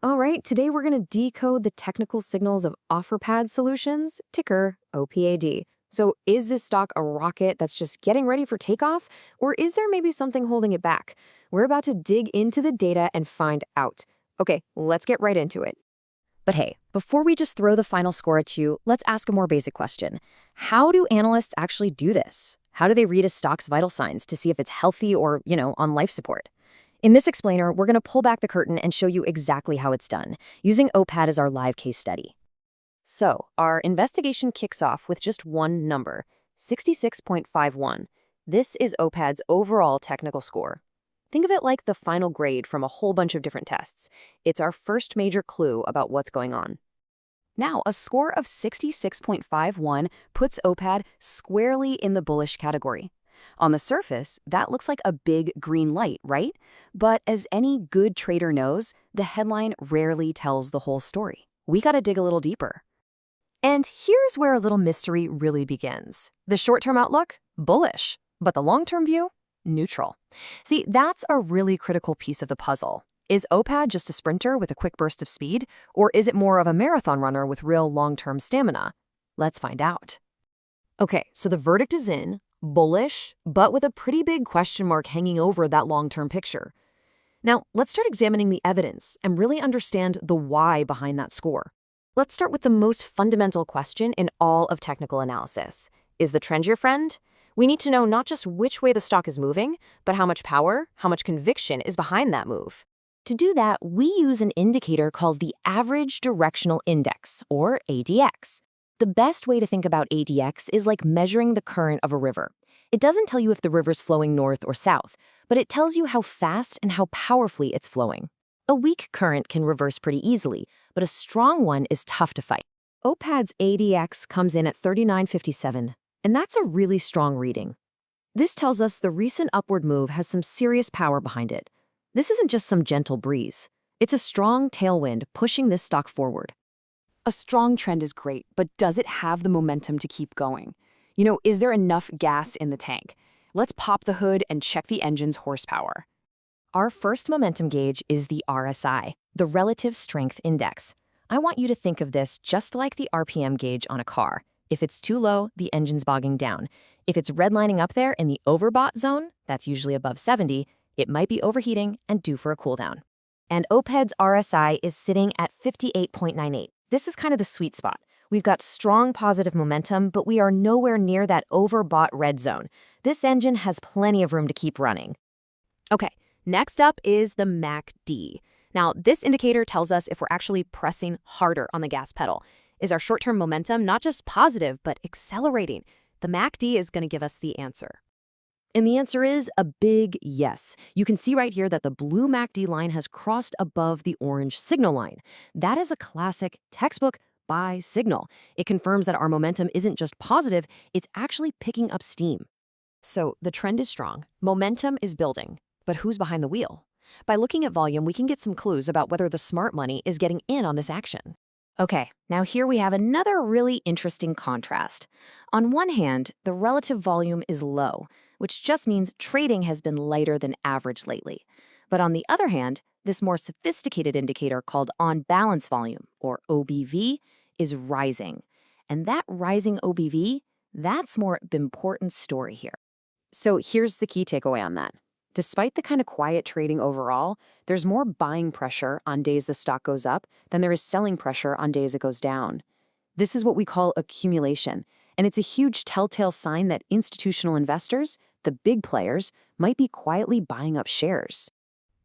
All right, today we're going to decode the technical signals of Offerpad Solutions, ticker OPAD. So is this stock a rocket that's just getting ready for takeoff, or is there maybe something holding it back? We're about to dig into the data and find out. Okay, let's get right into it. But hey, before we just throw the final score at you, let's ask a more basic question. How do analysts actually do this? How do they read a stock's vital signs to see if it's healthy or, on life support? In this explainer, we're going to pull back the curtain and show you exactly how it's done, using OPAD as our live case study. So, our investigation kicks off with just one number, 66.51. This is OPAD's overall technical score. Think of it like the final grade from a whole bunch of different tests. It's our first major clue about what's going on. Now, a score of 66.51 puts OPAD squarely in the bullish category. On the surface, that looks like a big green light, right? But as any good trader knows, the headline rarely tells the whole story. We gotta dig a little deeper. And here's where a little mystery really begins. The short-term outlook? Bullish. But the long-term view? Neutral. See, that's a really critical piece of the puzzle. Is OPAD just a sprinter with a quick burst of speed? Or is it more of a marathon runner with real long-term stamina? Let's find out. Okay, so the verdict is in. Bullish, but with a pretty big question mark hanging over that long-term picture. Now, let's start examining the evidence and really understand the why behind that score. Let's start with the most fundamental question in all of technical analysis. Is the trend your friend? We need to know not just which way the stock is moving, but how much power, how much conviction is behind that move. To do that, we use an indicator called the Average Directional Index, or ADX. The best way to think about ADX is like measuring the current of a river. It doesn't tell you if the river's flowing north or south, but it tells you how fast and how powerfully it's flowing. A weak current can reverse pretty easily, but a strong one is tough to fight. OPAD's ADX comes in at 39.57, and that's a really strong reading. This tells us the recent upward move has some serious power behind it. This isn't just some gentle breeze. It's a strong tailwind pushing this stock forward. A strong trend is great, but does it have the momentum to keep going? Is there enough gas in the tank? Let's pop the hood and check the engine's horsepower. Our first momentum gauge is the RSI, the Relative Strength Index. I want you to think of this just like the RPM gauge on a car. If it's too low, the engine's bogging down. If it's redlining up there in the overbought zone, that's usually above 70, it might be overheating and due for a cooldown. And OPAD's RSI is sitting at 58.98. This is kind of the sweet spot. We've got strong positive momentum, but we are nowhere near that overbought red zone. This engine has plenty of room to keep running. Okay, next up is the MACD. Now, this indicator tells us if we're actually pressing harder on the gas pedal. Is our short-term momentum not just positive, but accelerating? The MACD is going to give us the answer. And the answer is a big yes. You can see right here that the blue MACD line has crossed above the orange signal line. That is a classic textbook buy signal. It confirms that our momentum isn't just positive, it's actually picking up steam. So the trend is strong, momentum is building, but who's behind the wheel? By looking at volume, we can get some clues about whether the smart money is getting in on this action. Okay, now here we have another really interesting contrast. On one hand, the relative volume is low, which just means trading has been lighter than average lately. But on the other hand, this more sophisticated indicator called on-balance volume, or OBV, is rising. And that rising OBV, that's more important story here. So here's the key takeaway on that. Despite the kind of quiet trading overall, there's more buying pressure on days the stock goes up than there is selling pressure on days it goes down. This is what we call accumulation, and it's a huge telltale sign that institutional investors, the big players, might be quietly buying up shares.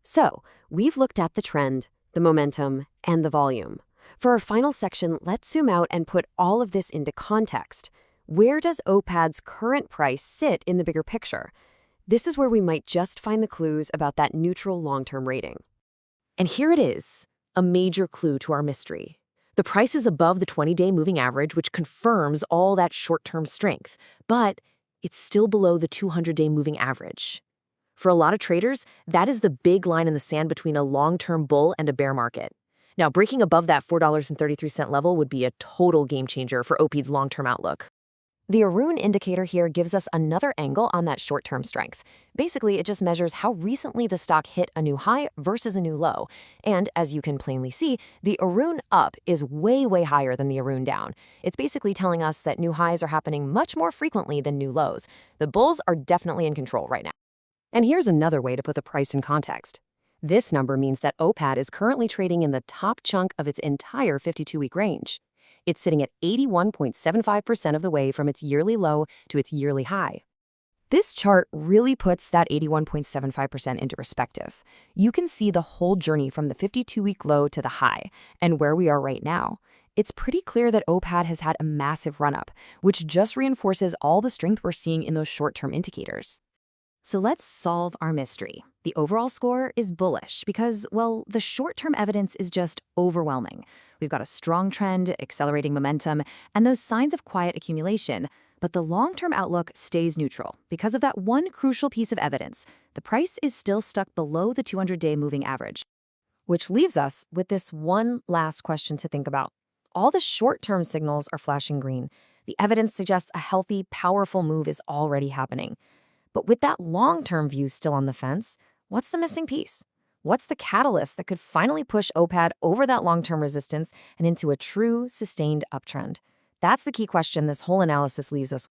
So, we've looked at the trend, the momentum, and the volume. For our final section, let's zoom out and put all of this into context. Where does OPAD's current price sit in the bigger picture? This is where we might just find the clues about that neutral long-term rating. And here it is, a major clue to our mystery. The price is above the 20-day moving average, which confirms all that short-term strength, but it's still below the 200-day moving average. For a lot of traders, that is the big line in the sand between a long-term bull and a bear market. Now, breaking above that $4.33 level would be a total game changer for OPAD's long-term outlook. The Aroon indicator here gives us another angle on that short-term strength. Basically, it just measures how recently the stock hit a new high versus a new low. And as you can plainly see, the Aroon up is way, way higher than the Aroon down. It's basically telling us that new highs are happening much more frequently than new lows. The bulls are definitely in control right now. And here's another way to put the price in context. This number means that OPAD is currently trading in the top chunk of its entire 52-week range. It's sitting at 81.75% of the way from its yearly low to its yearly high. This chart really puts that 81.75% into perspective. You can see the whole journey from the 52-week low to the high, and where we are right now. It's pretty clear that OPAD has had a massive run-up, which just reinforces all the strength we're seeing in those short-term indicators. So let's solve our mystery. The overall score is bullish because, well, the short-term evidence is just overwhelming. We've got a strong trend, accelerating momentum, and those signs of quiet accumulation. But the long-term outlook stays neutral because of that one crucial piece of evidence. The price is still stuck below the 200-day moving average. Which leaves us with this one last question to think about. All the short-term signals are flashing green. The evidence suggests a healthy, powerful move is already happening. But with that long-term view still on the fence, what's the missing piece? What's the catalyst that could finally push OPAD over that long-term resistance and into a true, sustained uptrend? That's the key question this whole analysis leaves us